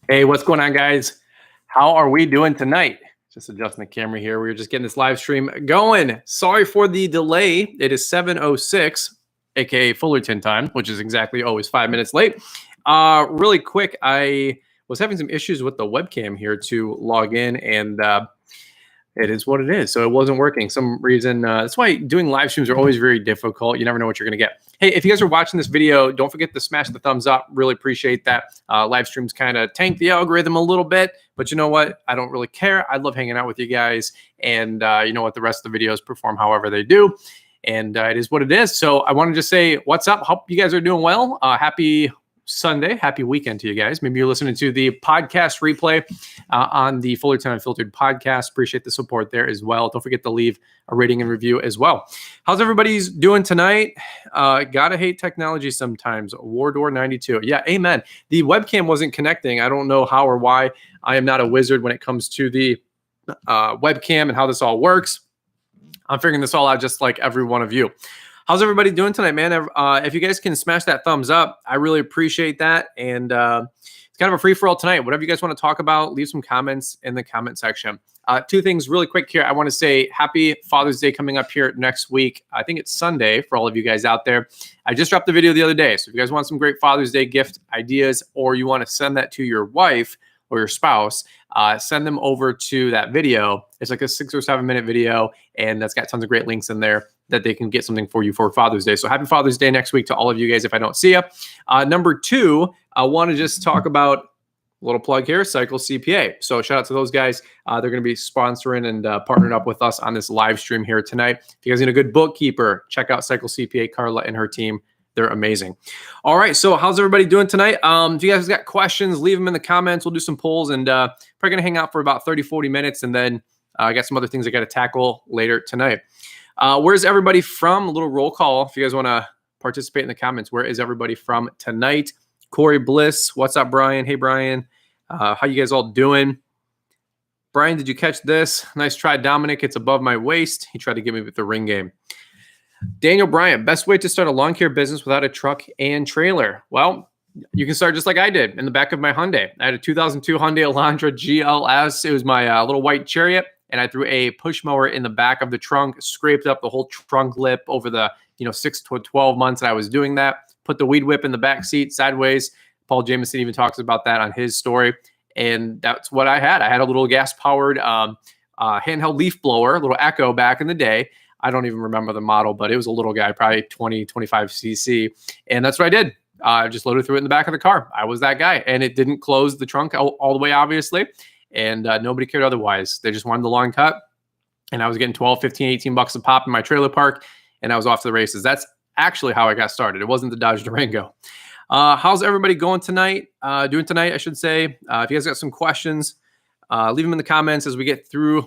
Hey, what's going on, guys? How are we doing tonight? Just adjusting the camera here. We were just getting this live stream going. Sorry for the delay. It is 7:06, aka Fullerton time, which is exactly always 5 minutes late. Really quick, I was having some issues with the webcam here to log in, and it is what it is. So it wasn't working. Some reason. That's why doing live streams are always very difficult. You never know what you're going to get. Hey, if you guys are watching this video, don't forget to smash the thumbs up. Really appreciate that. Live streams kind of tank the algorithm a little bit, but you know what? I don't really care. I love hanging out with you guys, and you know what? The rest of the videos perform however they do, and it is what it is. So I want to just say what's up. Hope you guys are doing well. Happy Sunday. Happy weekend to you guys. Maybe you're listening to the podcast replay on the Fullerton Unfiltered podcast. Appreciate the support there as well. Don't forget to leave a rating and review as well. How's everybody's doing tonight? Gotta hate technology sometimes. Wardor 92. Yeah, amen. The webcam wasn't connecting. I don't know how or why. I am not a wizard when it comes to the webcam and how this all works. I'm figuring this all out just like every one of you. How's everybody doing tonight, man? If you guys can smash that thumbs up, I really appreciate that. And it's kind of a free-for-all tonight. Whatever you guys want to talk about, leave some comments in the comment section. Two things really quick here. I want to say happy Father's Day coming up here next week. I think it's Sunday for all of you guys out there. I just dropped the video the other day. So if you guys want some great Father's Day gift ideas, or you want to send that to your wife or your spouse, send them over to that video. It's like a 6 or 7 minute video, and that's got tons of great links in there that they can get something for you for Father's Day. So happy Father's Day next week to all of you guys if I don't see you. Number two, I want to just talk about a little plug here, Cycle CPA. So shout out to those guys. They're going to be sponsoring and partnering up with us on this live stream here tonight. If you guys need a good bookkeeper, check out Cycle CPA, Carla and her team. They're amazing. All right, so how's everybody doing tonight? If you guys got questions, leave them in the comments. We'll do some polls, and probably going to hang out for about 30, 40 minutes, and then I got some other things I got to tackle later tonight. Where's everybody from? A little roll call if you guys want to participate in the comments. Where is everybody from tonight? Corey Bliss. What's up, Brian? Hey, Brian. How you guys all doing? Brian, did you catch this? Nice try, Dominic. It's above my waist. He tried to get me with the ring game. Daniel Bryant, best way to start a lawn care business without a truck and trailer. Well, you can start just like I did in the back of my Hyundai. I had a 2002 Hyundai Elantra GLS. It was my little white Chariot, and I threw a push mower in the back of the trunk, scraped up the whole trunk lip over the 6 to 12 months that I was doing that. Put the weed whip in the back seat sideways. Paul Jameson even talks about that on his story, and that's what I had. I had a little gas-powered handheld leaf blower, a little Echo back in the day. I don't even remember the model, but it was a little guy, probably 20, 25 cc. And that's what I did. I just loaded through it in the back of the car. I was that guy. And it didn't close the trunk all the way, obviously. And nobody cared otherwise. They just wanted the lawn cut. And I was getting 12, 15, 18 bucks a pop in my trailer park. And I was off to the races. That's actually how I got started. It wasn't the Dodge Durango. How's everybody going tonight? Doing tonight, I should say. If you guys got some questions, leave them in the comments as we get through.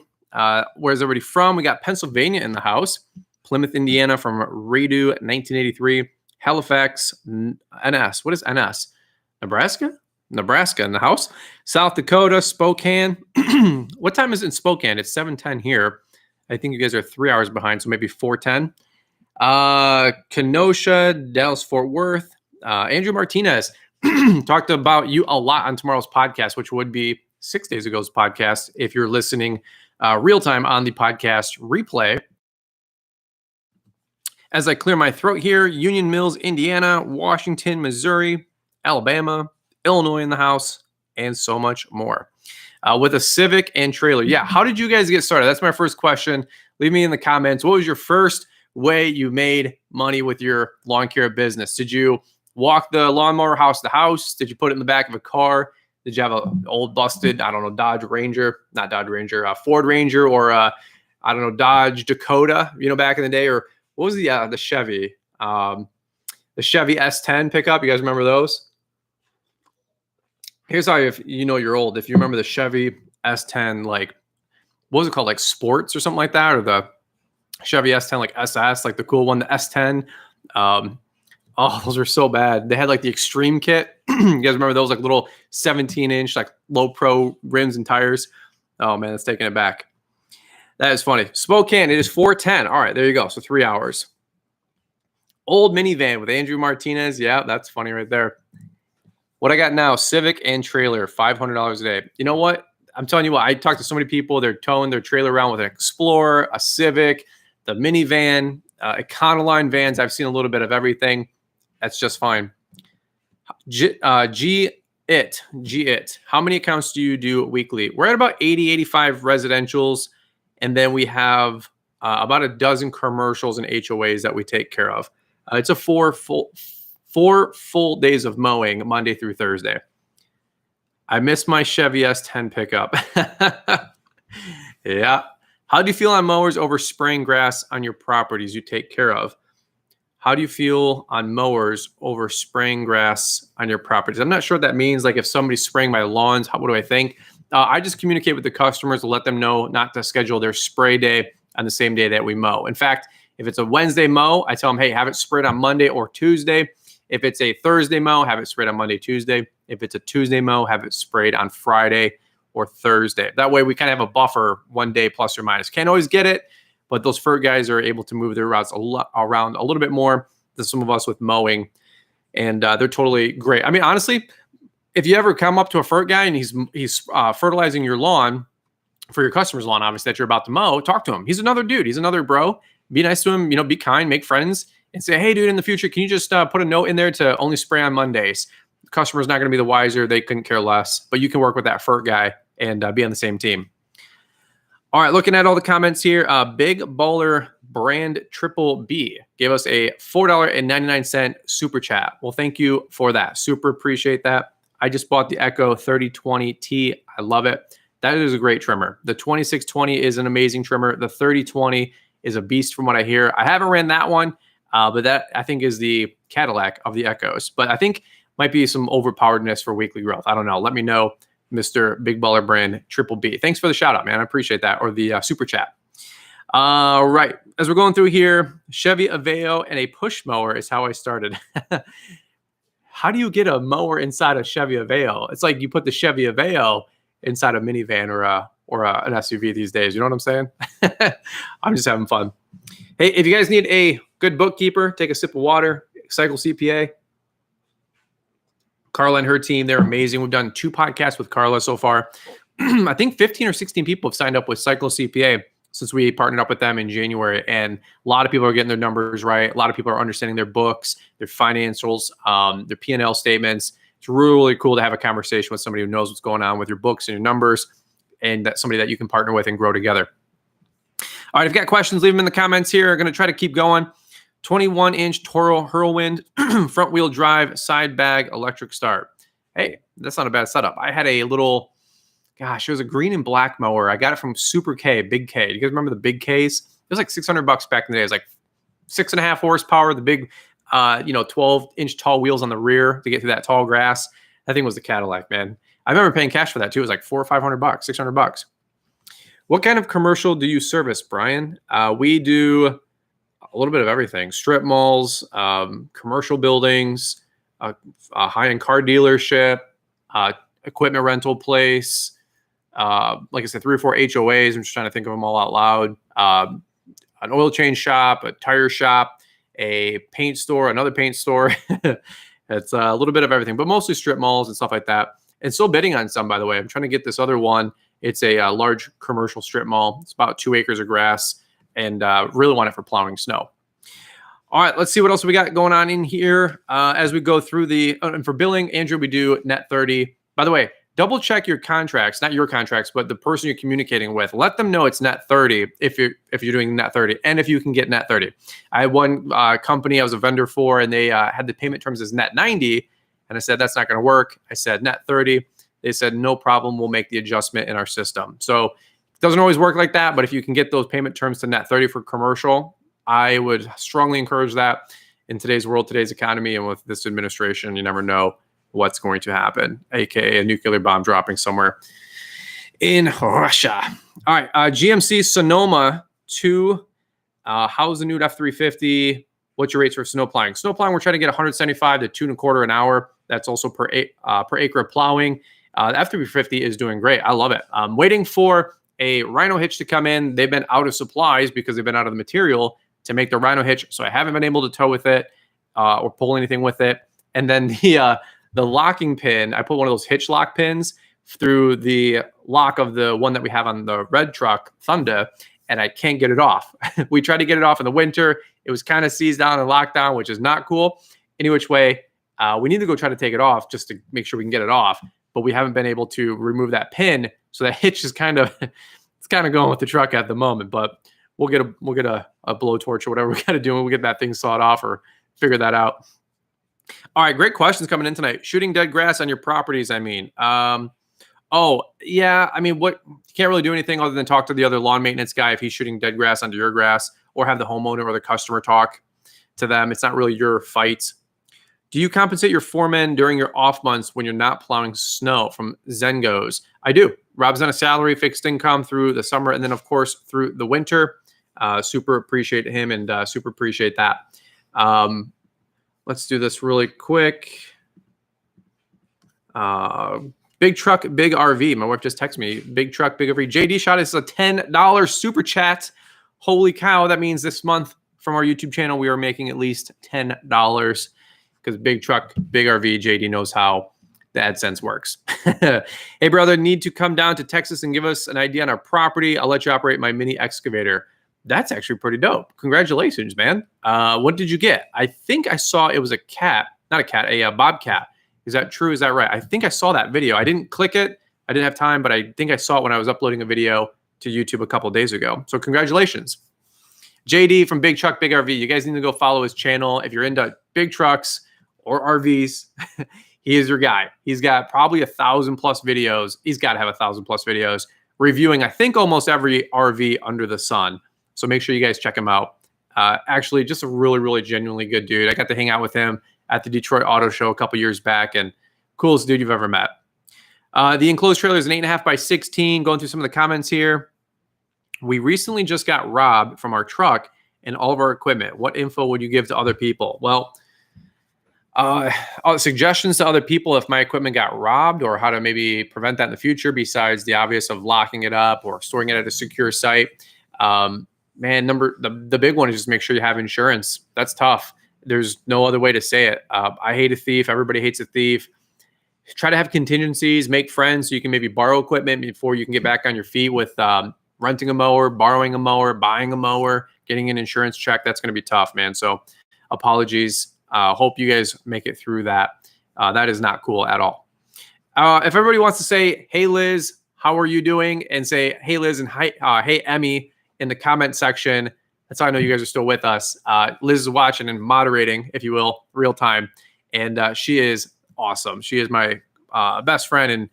Where's everybody from? We got Pennsylvania in the house, Plymouth, Indiana from Redo 1983, Halifax, NS. What is NS? Nebraska? Nebraska in the house. South Dakota, Spokane. What time is it in Spokane? It's 7:10 here. I think you guys are 3 hours behind, so maybe 4:10. Kenosha, Dallas, Fort Worth. Andrew Martinez talked about you a lot on tomorrow's podcast, which would be 6 days ago's podcast if you're listening real time on the podcast replay. As I clear my throat here, Union Mills, Indiana, Washington, Missouri, Alabama, Illinois in the house, and so much more. With a Civic and trailer. Yeah, how did you guys get started? That's my first question. Leave me in the comments. What was your first way you made money with your lawn care business? Did you walk the lawnmower house to house? Did you put it in the back of a car? Did you have an old busted, Dodge Ranger, not Dodge Ranger, Ford Ranger, or Dodge Dakota, back in the day? Or what was the Chevy? The Chevy S10 pickup. You guys remember those? Here's how you're old. If you remember the Chevy S10, like, what was it called? Like Sports or something like that? Or the Chevy S10, like SS, like the cool one, the S10. Oh, those are so bad. They had like the Extreme kit. You guys remember those, like little 17-inch, like low pro rims and tires? Oh man, that's taking it back. That is funny. Spokane, it is 4:10. All right, there you go. So 3 hours. Old minivan with Andrew Martinez. Yeah, that's funny right there. What I got now, Civic and trailer, $500 a day. You know what? I'm telling you what, I talked to so many people. They're towing their trailer around with an Explorer, a Civic, the minivan, Econoline vans. I've seen a little bit of everything. That's just fine. G it. How many accounts do you do weekly? We're at about 80, 85 residentials. And then we have about a dozen commercials and HOAs that we take care of. It's a four full days of mowing, Monday through Thursday. I missed my Chevy S10 pickup. Yeah. How do you feel on mowers over spraying grass on your properties you take care of? How do you feel on mowers over spraying grass on your properties? I'm not sure what that means. Like if somebody's spraying my lawns, what do I think? I just communicate with the customers to let them know not to schedule their spray day on the same day that we mow. In fact, if it's a Wednesday mow, I tell them, hey, have it sprayed on Monday or Tuesday. If it's a Thursday mow, have it sprayed on Monday, Tuesday. If it's a Tuesday mow, have it sprayed on Friday or Thursday. That way we kind of have a buffer one day plus or minus. Can't always get it, but those FERT guys are able to move their routes around a little bit more than some of us with mowing. And they're totally great. I mean, honestly, if you ever come up to a FERT guy and he's fertilizing your lawn for your customer's lawn, obviously, that you're about to mow, talk to him. He's another dude. He's another bro. Be nice to him, be kind, make friends, and say, hey, dude, in the future, can you just put a note in there to only spray on Mondays? The customer's not going to be the wiser. They couldn't care less, but you can work with that FERT guy and be on the same team. All right, looking at all the comments here, Big Baller Brand Triple B gave us a $4.99 super chat. Well, thank you for that. Super appreciate that. I just bought the Echo 3020T. I love it. That is a great trimmer. The 2620 is an amazing trimmer. The 3020 is a beast from what I hear. I haven't ran that one, but that I think is the Cadillac of the Echoes. But I think might be some overpoweredness for weekly growth. I don't know. Let me know, Mr. Big Baller Brand Triple B. Thanks for the shout out, man. I appreciate that. Or the super chat. All right. As we're going through here, Chevy Aveo and a push mower is how I started. How do you get a mower inside a Chevy Aveo? It's like you put the Chevy Aveo inside a minivan or an SUV these days. You know what I'm saying? I'm just having fun. Hey, if you guys need a good bookkeeper, take a sip of water, Cycle CPA. Carla and her team, they're amazing. We've done 2 podcasts with Carla so far. I think 15 or 16 people have signed up with Cycle CPA since we partnered up with them in January. And a lot of people are getting their numbers right. A lot of people are understanding their books, their financials, their P&L statements. It's really cool to have a conversation with somebody who knows what's going on with your books and your numbers, and that's somebody that you can partner with and grow together. All right, if you've got questions, leave them in the comments here. I'm going to try to keep going. 21-inch Toro Hurlwind, front-wheel drive, side bag, electric start. Hey, that's not a bad setup. I had a little, gosh, it was a green and black mower. I got it from Super K, Big K. Do you guys remember the Big Ks? It was like $600 back in the day. It was like 6.5 horsepower, the big 12-inch tall wheels on the rear to get through that tall grass. That thing was the Cadillac, man. I remember paying cash for that too. It was like $400 or $500, $600. What kind of commercial do you service, Brian? We do a little bit of everything: strip malls, commercial buildings, a high-end car dealership, equipment rental place. Like I said, 3 or 4 HOAs. I'm just trying to think of them all out loud. An oil change shop, a tire shop, a paint store, another paint store. It's a little bit of everything, but mostly strip malls and stuff like that. And still bidding on some, by the way. I'm trying to get this other one. It's a large commercial strip mall. It's about 2 acres of grass, and really want it for plowing snow. All right, let's see what else we got going on in here as we go through the, and for billing, Andrew, we do net 30. By the way, double check your contracts, not your contracts, but the person you're communicating with. Let them know it's net 30 if you're doing net 30, and if you can get net 30. I had one company I was a vendor for, and they had the payment terms as net 90, and I said, that's not going to work. I said net 30. They said, no problem, we'll make the adjustment in our system. So it doesn't always work like that, but if you can get those payment terms to net 30 for commercial, I would strongly encourage that. In today's world, today's economy, and with this administration, you never know what's going to happen, aka a nuclear bomb dropping somewhere in Russia. All right, GMC Sonoma 2. How's the new F350? What's your rates for snowplowing? Snowplowing, we're trying to get 175 to $2.25 an hour. That's also per acre of plowing. The F350 is doing great. I love it. I'm waiting for a Rhino hitch to come in. They've been out of supplies because they've been out of the material to make the Rhino hitch, so I haven't been able to tow with it or pull anything with it. And then the locking pin, I put one of those hitch lock pins through the lock of the one that we have on the red truck, Thunder, and I can't get it off. We tried to get it off in the winter. It was kind of seized down and locked down, which is not cool. Any which way, we need to go try to take it off just to make sure we can get it off. But we haven't been able to remove that pin, so that hitch is kind of it's kind of going with the truck at the moment. But we'll get a blowtorch or whatever we got to do, and we'll get that thing sawed off or figure that out. All right, great questions coming in tonight. Shooting dead grass on your properties, I mean. Oh, yeah, I mean, you can't really do anything other than talk to the other lawn maintenance guy if he's shooting dead grass onto your grass, or have the homeowner or the customer talk to them. It's not really your fight. Do you compensate your foremen during your off months when you're not plowing snow? From Zengos. I do. Rob's on a salary, fixed income through the summer, and then, of course, through the winter. Super appreciate him and super appreciate that. Let's do this really quick. Big truck, big RV. My wife just texted me. Big truck, big RV. JD shot us a $10 super chat. Holy cow. That means this month from our YouTube channel, we are making at least $10 because big truck, big RV, JD knows how the AdSense works. Hey, brother, need to come down to Texas and give us an idea on our property. I'll let you operate my mini excavator. That's actually pretty dope. Congratulations, man. What did you get? I think I saw it was a cat, not a cat, a bobcat. Is that true? Is that right? I think I saw that video. I didn't click it. I didn't have time, but I think I saw it when I was uploading a video to YouTube a couple of days ago. So congratulations. JD from Big Truck, Big RV. You guys need to go follow his channel. If you're into big trucks or RVs, he is your guy. He's got probably 1,000+ videos. He's got to have 1,000+ videos reviewing, I think, almost every RV under the sun. So make sure you guys check him out. Actually, just a really, really genuinely good dude. I got to hang out with him at the Detroit Auto Show a couple years back, and coolest dude you've ever met. The enclosed trailer is an 8.5 by 16. Going through some of the comments here. We recently just got robbed from our truck and all of our equipment. What info would you give to other people? Well, suggestions to other people if my equipment got robbed, or how to maybe prevent that in the future, besides the obvious of locking it up or storing it at a secure site. Man, the big one is just make sure you have insurance. That's tough. There's no other way to say it. I hate a thief. Everybody hates a thief. Try to have contingencies, make friends so you can maybe borrow equipment before you can get back on your feet with renting a mower, borrowing a mower, buying a mower, getting an insurance check. That's going to be tough, man. So apologies. Hope you guys make it through that. That is not cool at all. If everybody wants to say, hey, Liz, how are you doing? And say, hey, Liz, and hey, Emmy in the comment section. That's how I know you guys are still with us. Liz is watching and moderating, if you will, real time. And she is awesome. She is my best friend, and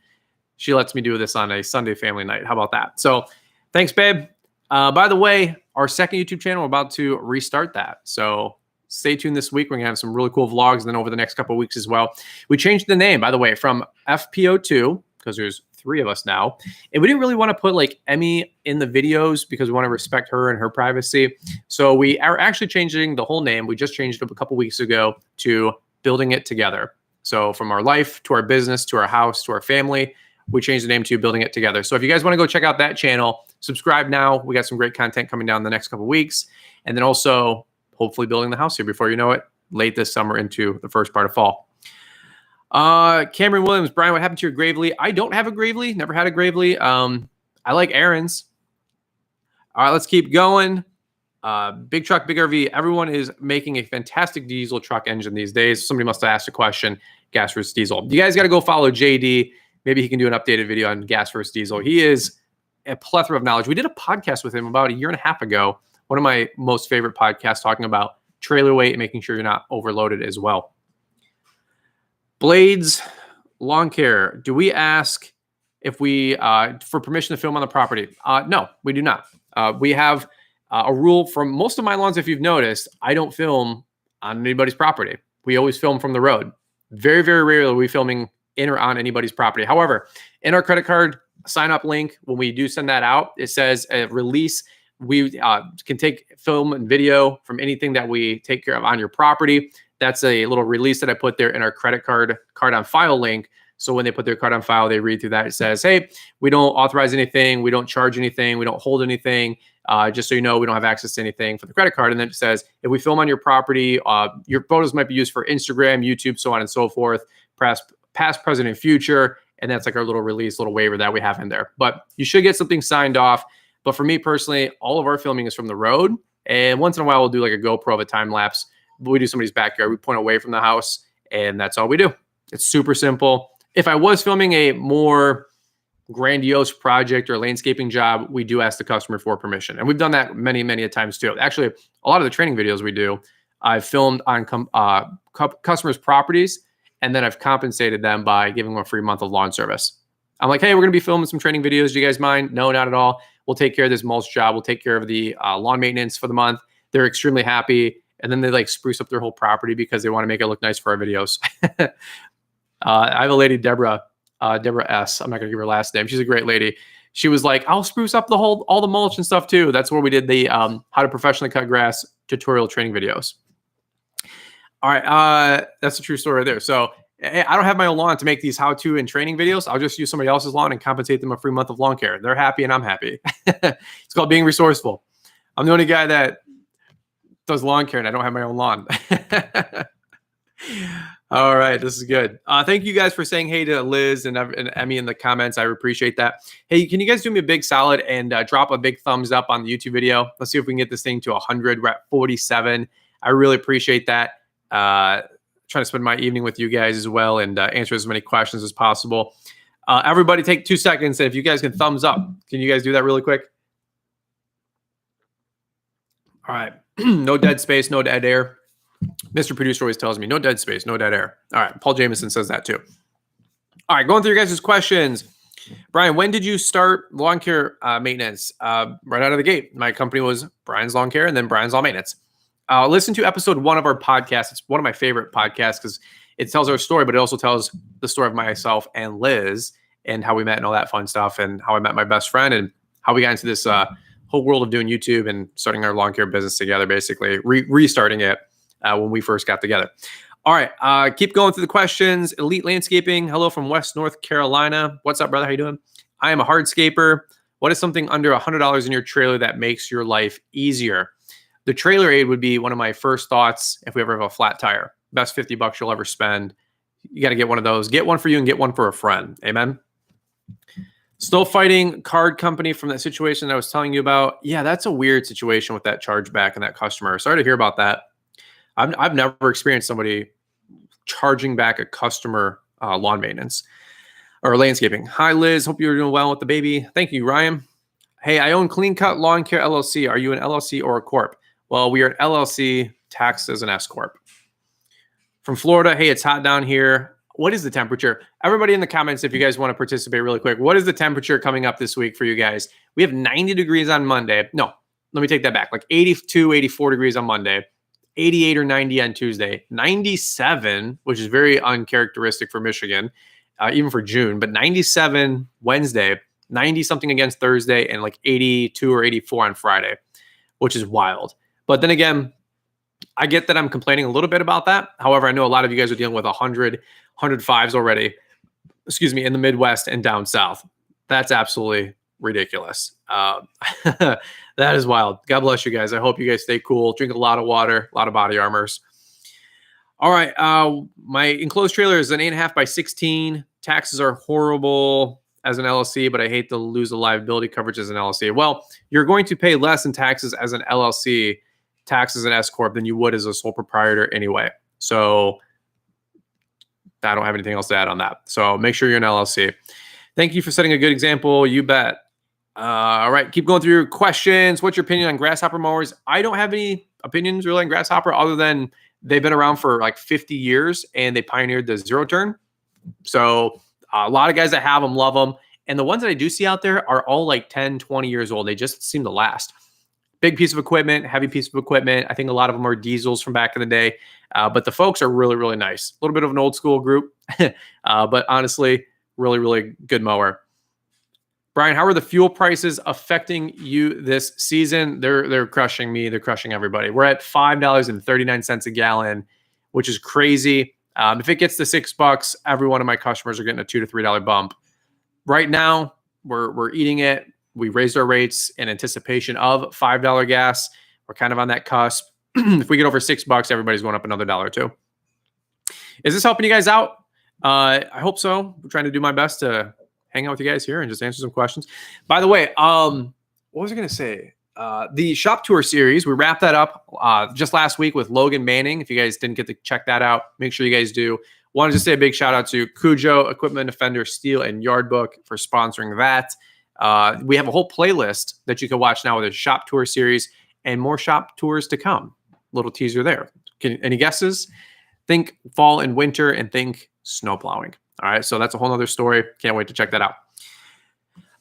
she lets me do this on a Sunday family night. How about that? So thanks, babe. By the way, our second YouTube channel, we're about to restart that. So stay tuned this week. We're going to have some really cool vlogs, and then over the next couple of weeks as well. We changed the name, by the way, from FPO2, because there's 3 of us now. And we didn't really want to put like Emmy in the videos because we want to respect her and her privacy. So we are actually changing the whole name. We just changed it a couple weeks ago to Building It Together. So from our life to our business to our house to our family, we changed the name to Building It Together. So if you guys want to go check out that channel, subscribe now. We got some great content coming down the next couple of weeks. And then also hopefully building the house here before you know it, late this summer into the first part of fall. Cameron Williams, Brian, what happened to your Gravely? I don't have a Gravely. Never had a Gravely. I like Aaron's. All right, let's keep going. Big truck, big RV. Everyone is making a fantastic diesel truck engine these days. Somebody must have asked a question, gas versus diesel. You guys got to go follow JD. Maybe he can do an updated video on gas versus diesel. He is a plethora of knowledge. We did a podcast with him about 1.5 years ago. One of my most favorite podcasts, talking about trailer weight and making sure you're not overloaded as well. Blades Lawn Care. Do we ask if we for permission to film on the property? No, we do not. We have a rule from most of my lawns. If you've noticed, I don't film on anybody's property. We always film from the road. Very, very rarely are we filming in or on anybody's property. However, in our credit card sign up link, when we do send that out, it says a release. We can take film and video from anything that we take care of on your property. That's a little release that I put there in our credit card on file link. So when they put their card on file, they read through that. It says, hey, we don't authorize anything. We don't charge anything. We don't hold anything. Just so you know, we don't have access to anything for the credit card. And then it says, if we film on your property, your photos might be used for Instagram, YouTube, so on and so forth. past, present, and future. And that's like our little release, little waiver that we have in there. But you should get something signed off. But for me personally, all of our filming is from the road. And once in a while, we'll do like a GoPro of a time lapse. But we do somebody's backyard. We point away from the house, and that's all we do. It's super simple. If I was filming a more grandiose project or landscaping job, we do ask the customer for permission. And we've done that many, many a times too. Actually, a lot of the training videos we do, I've filmed on customers' properties, and then I've compensated them by giving them a free month of lawn service. I'm like, hey, we're going to be filming some training videos. Do you guys mind? No, not at all. We'll take care of this mulch job. We'll take care of the lawn maintenance for the month. They're extremely happy. And then they like spruce up their whole property because they want to make it look nice for our videos. I have a lady, Deborah S. I'm not going to give her last name. She's a great lady. She was like, I'll spruce up all the mulch and stuff too. That's where we did the how to professionally cut grass tutorial training videos. All right. That's a true story right there. So I don't have my own lawn to make these how-to and training videos. I'll just use somebody else's lawn and compensate them a free month of lawn care. They're happy and I'm happy. It's called being resourceful. I'm the only guy that does lawn care and I don't have my own lawn. All right, this is good. Thank you guys for saying hey to Liz and Emmy in the comments. I appreciate that. Hey, can you guys do me a big solid and drop a big thumbs up on the YouTube video? Let's see if we can get this thing to 100. We're at 47. I really appreciate that. Trying to spend my evening with you guys as well and answer as many questions as possible. Everybody take 2 seconds. And if you guys can thumbs up, can you guys do that really quick? All right. No dead space, no dead air. Mr. Producer always tells me no dead space, no dead air. All right. Paul Jameson says that too. All right. Going through your guys' questions. Brian, when did you start lawn care maintenance? Right out of the gate. My company was Brian's Lawn Care and then Brian's Lawn Maintenance. Listen to episode 1 of our podcast. It's one of my favorite podcasts because it tells our story, but it also tells the story of myself and Liz and how we met and all that fun stuff and how I met my best friend and how we got into this whole world of doing YouTube and starting our lawn care business together, basically restarting it when we first got together. All right. Keep going through the questions. Elite Landscaping. Hello from West North Carolina. What's up, brother? How you doing? I am a hardscaper. What is something under $100 in your trailer that makes your life easier? The trailer aid would be one of my first thoughts if we ever have a flat tire. Best $50 you'll ever spend. You got to get one of those. Get one for you and get one for a friend. Amen. Still fighting card company from that situation that I was telling you about. Yeah, that's a weird situation with that chargeback and that customer. Sorry to hear about that. I've never experienced somebody charging back a customer lawn maintenance or landscaping. Hi, Liz. Hope you're doing well with the baby. Thank you, Ryan. Hey, I own Clean Cut Lawn Care LLC. Are you an LLC or a corp? Well, we are an LLC, taxed as an S corp. From Florida, hey, it's hot down here. What is the temperature? Everybody in the comments, if you guys want to participate really quick, what is the temperature coming up this week for you guys? We have 90 degrees on Monday. No, let me take that back. Like 82, 84 degrees on Monday, 88 or 90 on Tuesday, 97, which is very uncharacteristic for Michigan, even for June, but 97 Wednesday, 90 something against Thursday, and like 82 or 84 on Friday, which is wild. But then again, I get that I'm complaining a little bit about that. However, I know a lot of you guys are dealing with 100, 105s already, in the Midwest and down south. That's absolutely ridiculous. That is wild. God bless you guys. I hope you guys stay cool. Drink a lot of water, a lot of body armors. All right. My enclosed trailer is an 8.5 by 16. Taxes are horrible as an LLC, but I hate to lose the liability coverage as an LLC. Well, you're going to pay less in taxes as an LLC, tax as an S corp, than you would as a sole proprietor anyway. So I don't have anything else to add on that. So make sure you're an LLC. Thank you for setting a good example. You bet. All right, keep going through your questions. What's your opinion on Grasshopper mowers? I don't have any opinions really on Grasshopper other than they've been around for like 50 years and they pioneered the zero turn. So a lot of guys that have them love them. And the ones that I do see out there are all like 10, 20 years old. They just seem to last. Big piece of equipment, heavy piece of equipment. I think a lot of them are diesels from back in the day. But the folks are really, really nice. A little bit of an old school group. But honestly, really, really good mower. Brian, how are the fuel prices affecting you this season? They're crushing me. They're crushing everybody. We're at $5.39 a gallon, which is crazy. If it gets to $6, every one of my customers are getting a $2 to $3 bump. Right now, we're eating it. We raised our rates in anticipation of $5 gas. We're kind of on that cusp. If we get over $6, everybody's going up another $1 or $2. Is this helping you guys out? I hope so. I'm trying to do my best to hang out with you guys here and just answer some questions. By the way, what was I going to say? The shop tour series, we wrapped that up just last week with Logan Manning. If you guys didn't get to check that out, make sure you guys do. Wanted to say a big shout out to Cujo, Equipment Defender, Steel, and Yardbook for sponsoring that. We have a whole playlist that you can watch now with a shop tour series and more shop tours to come. Little teaser there. Any guesses? Think fall and winter and think snow plowing. All right, so that's a whole other story. Can't wait to check that out.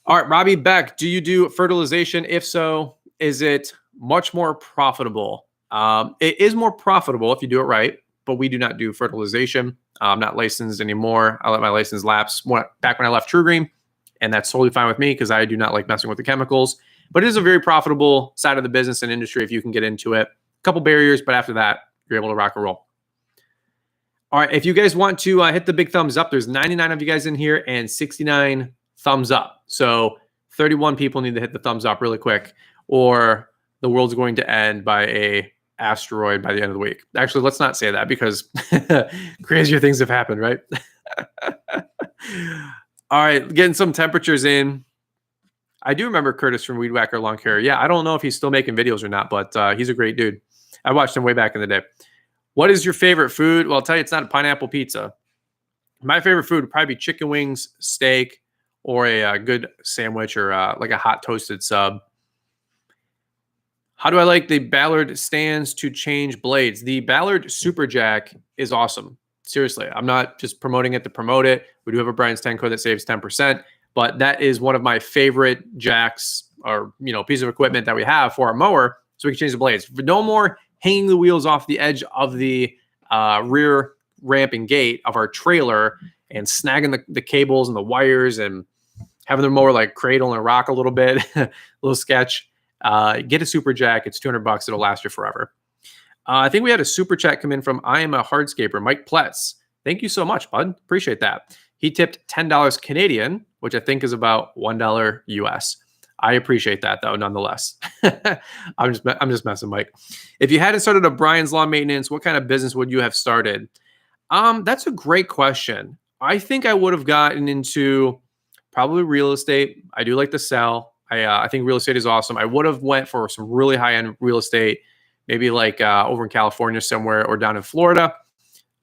All right, Robbie Beck, do you do fertilization? If so, is it much more profitable? It is more profitable if you do it right, but we do not do fertilization. I'm not licensed anymore. I let my license lapse back when I left True Green, and that's totally fine with me because I do not like messing with the chemicals. But it is a very profitable side of the business and industry if you can get into it. A couple barriers, but after that, you're able to rock and roll. All right, if you guys want to hit the big thumbs up, there's 99 of you guys in here and 69 thumbs up. So 31 people need to hit the thumbs up really quick, or the world's going to end by a asteroid by the end of the week. Actually, let's not say that because crazier things have happened, right? All right, getting some temperatures in. I do remember Curtis from Weed Whacker Lawn Care. Yeah, I don't know if he's still making videos or not, but he's a great dude. I watched him way back in the day. What is your favorite food? Well, I'll tell you, it's not a pineapple pizza. My favorite food would probably be chicken wings, steak, or a good sandwich or like a hot toasted sub. How do I like the Ballard stands to change blades? The Ballard Super Jack is awesome. Seriously, I'm not just promoting it to promote it. We do have a Brian's 10 code that saves 10%, but that is one of my favorite jacks or piece of equipment that we have for our mower, so we can change the blades. No more hanging the wheels off the edge of the rear ramp and gate of our trailer and snagging the cables and the wires and having the mower like cradle and rock a little bit, a little sketch. Get a super jack. It's $200. It'll last you forever. I think we had a super chat come in from I Am a Hardscaper, Mike Pletz. Thank you so much, bud. Appreciate that. He tipped $10 Canadian, which I think is about $1 US. I appreciate that though, nonetheless. I'm just messing, Mike. If you hadn't started a Brian's Lawn Maintenance, what kind of business would you have started? That's a great question. I think I would have gotten into probably real estate. I do like to sell. I think real estate is awesome. I would have went for some really high-end real estate, maybe like over in California somewhere or down in Florida,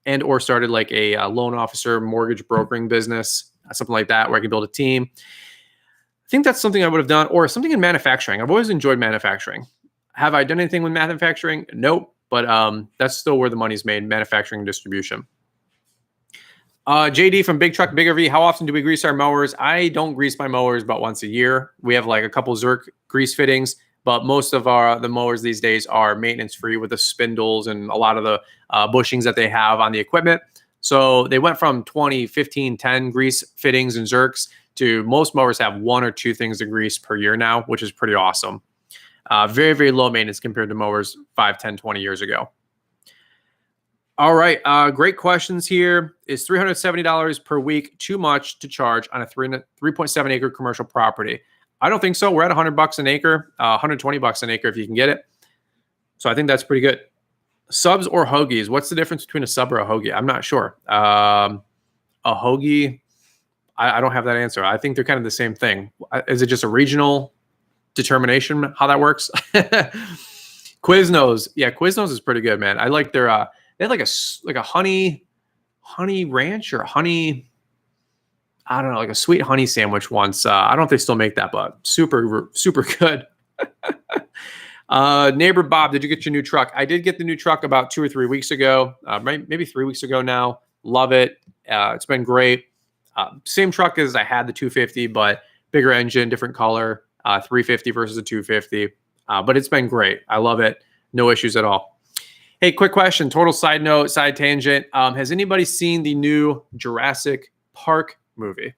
and or started like a loan officer, mortgage brokering business, something like that, where I could build a team. I think that's something I would have done, or something in manufacturing. I've always enjoyed manufacturing. Have I done anything with manufacturing? Nope. But that's still where the money's made, manufacturing and distribution. JD from Big Truck, Big RV, how often do we grease our mowers? I don't grease my mowers about once a year. We have like a couple Zerk grease fittings, but most of the mowers these days are maintenance free with the spindles and a lot of the bushings that they have on the equipment. So they went from 20, 15, 10 grease fittings and Zerks to most mowers have 1 or 2 things to grease per year now, which is pretty awesome. Very, very low maintenance compared to mowers 5, 10, 20 years ago. All right. Great questions here. Is $370 per week too much to charge on a 3.7 acre commercial property? I don't think so. We're at $100 an acre, $120 an acre if you can get it. So I think that's pretty good. Subs or Hoagies? What's the difference between a sub or a Hoagie? I'm not sure. A Hoagie, I don't have that answer. I think they're kind of the same thing. Is it just a regional determination how that works? Quiznos. Yeah, Quiznos is pretty good, man. I like their they had like a honey ranch or honey, I don't know, like a sweet honey sandwich once. I don't know if they still make that, but super, super good. Neighbor Bob, did you get your new truck? I did get the new truck about 2 or 3 weeks ago, maybe 3 weeks ago now. Love it. It's been great. Same truck as I had the 250, but bigger engine, different color, 350 versus a 250. But it's been great. I love it. No issues at all. Hey, quick question. Total side note, side tangent. Has anybody seen the new Jurassic Park movie?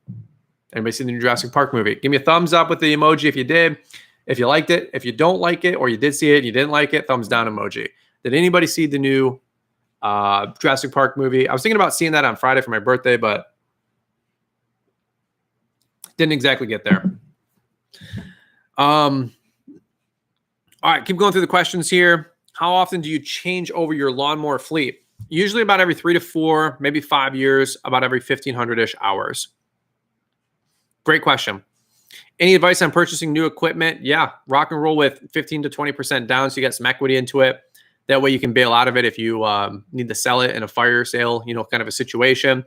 Anybody seen the new Jurassic Park movie? Give me a thumbs up with the emoji if you did. If you liked it. If you don't like it, or you did see it and you didn't like it, thumbs down emoji. Did anybody see the new Jurassic Park movie? I was thinking about seeing that on Friday for my birthday, but didn't exactly get there. All right, keep going through the questions here. How often do you change over your lawnmower fleet? Usually about every 3 to 4, maybe 5 years, about every 1,500-ish hours. Great question. Any advice on purchasing new equipment? Yeah, rock and roll with 15 to 20% down so you got some equity into it. That way you can bail out of it if you need to sell it in a fire sale, kind of a situation.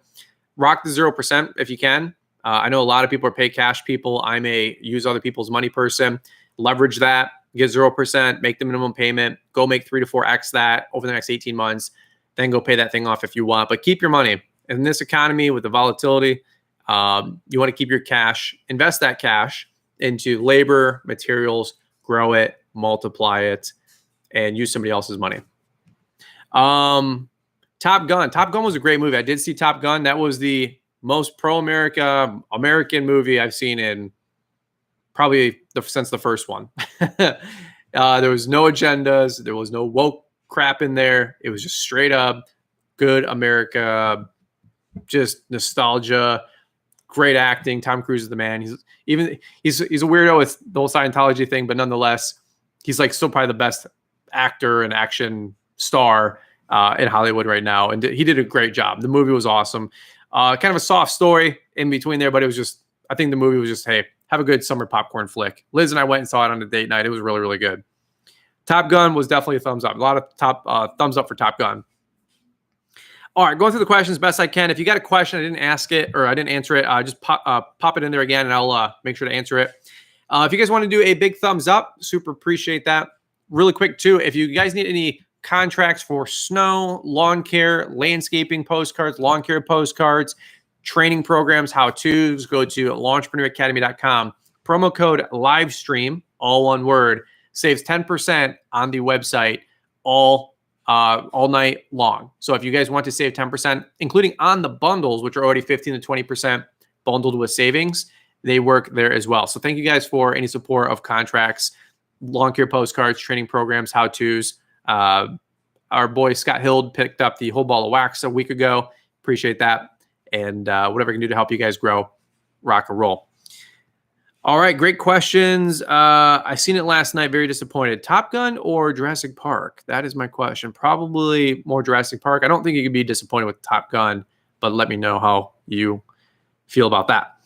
Rock the 0% if you can. I know a lot of people are pay cash people. I'm a use other people's money person. Leverage that, get 0%, make the minimum payment, go make 3 to 4x that over the next 18 months, then go pay that thing off if you want. But keep your money. In this economy with the volatility, you want to keep your cash, invest that cash into labor, materials, grow it, multiply it, and use somebody else's money. Top Gun. Top Gun was a great movie. I did see Top Gun. That was the most pro-America American movie I've seen in probably since the first one. There was no agendas. There was no woke crap in there. It was just straight up good America, just nostalgia, great acting. Tom Cruise is the man. He's a weirdo with the whole Scientology thing, but nonetheless, he's like still probably the best actor and action star in Hollywood right now. And he did a great job. The movie was awesome. Kind of a soft story in between there, but it was just, I think the movie was just, hey, have a good summer popcorn flick. Liz and I went and saw it on a date night. It was really, really good. Top Gun was definitely a thumbs up. A lot of thumbs up for Top Gun. All right, going through the questions best I can. If you got a question, I didn't ask it or I didn't answer it, just pop it in there again and I'll make sure to answer it. If you guys want to do a big thumbs up, super appreciate that. Really quick too, if you guys need any contracts for snow, lawn care, landscaping postcards, lawn care postcards, training programs, how-tos, go to LAWNTREPRENEURacademy.com. Promo code LIVESTREAM, all one word, saves 10% on the website all night long. So if you guys want to save 10%, including on the bundles, which are already 15 to 20% bundled with savings, they work there as well. So thank you guys for any support of contracts, lawn care postcards, training programs, how-tos. Our boy Scott Hild picked up the whole ball of wax a week ago. Appreciate that. And whatever I can do to help you guys grow, rock and roll. All right, great questions. I seen it last night. Very disappointed. Top Gun or Jurassic Park? That is my question. Probably more Jurassic Park. I don't think you could be disappointed with Top Gun, but let me know how you feel about that.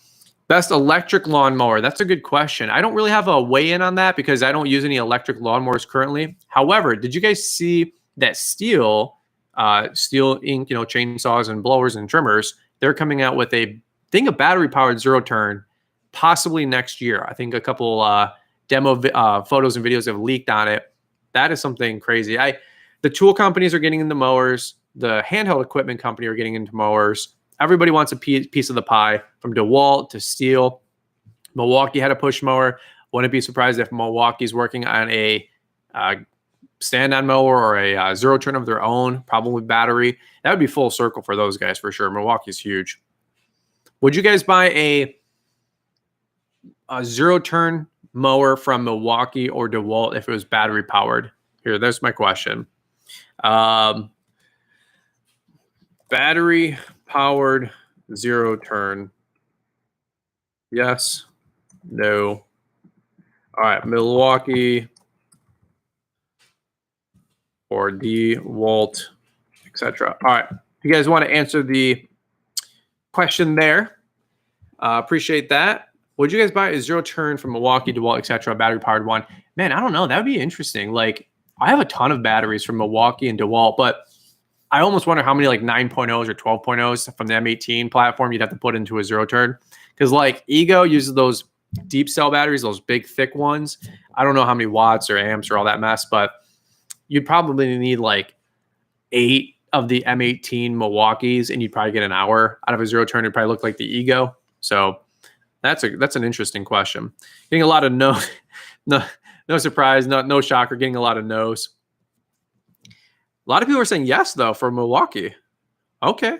Best electric lawnmower. That's a good question. I don't really have a weigh-in on that because I don't use any electric lawnmowers currently. However, did you guys see that Steel Inc., chainsaws and blowers and trimmers, they're coming out with a battery-powered zero-turn possibly next year. I think a couple demo photos and videos have leaked on it. That is something crazy. The tool companies are getting into mowers. The handheld equipment company are getting into mowers. Everybody wants a piece of the pie, from Dewalt to Steel. Milwaukee had a push mower. Wouldn't be surprised if Milwaukee's working on a stand-on mower or a zero-turn of their own, probably battery. That would be full circle for those guys for sure. Milwaukee's huge. Would you guys buy a zero-turn mower from Milwaukee or Dewalt if it was battery-powered? Here, there's my question. Battery-powered zero-turn. Yes. No. All right. Milwaukee or DeWalt, etc. All right. If you guys want to answer the question there, appreciate that. Would you guys buy a zero-turn from Milwaukee, DeWalt, etc., battery-powered one? Man, I don't know. That would be interesting. Like, I have a ton of batteries from Milwaukee and DeWalt, but I almost wonder how many like 9.0s or 12.0s from the M18 platform you'd have to put into a zero-turn. Because like Ego uses those deep cell batteries, those big thick ones. I don't know how many watts or amps or all that mess, but you'd probably need like 8 of the M18 Milwaukees, and you'd probably get an hour out of a zero-turn. It'd probably look like the Ego. So that's an interesting question. Getting a lot of no surprise, no shocker. Getting a lot of no's. A lot of people are saying yes, though, for Milwaukee. Okay.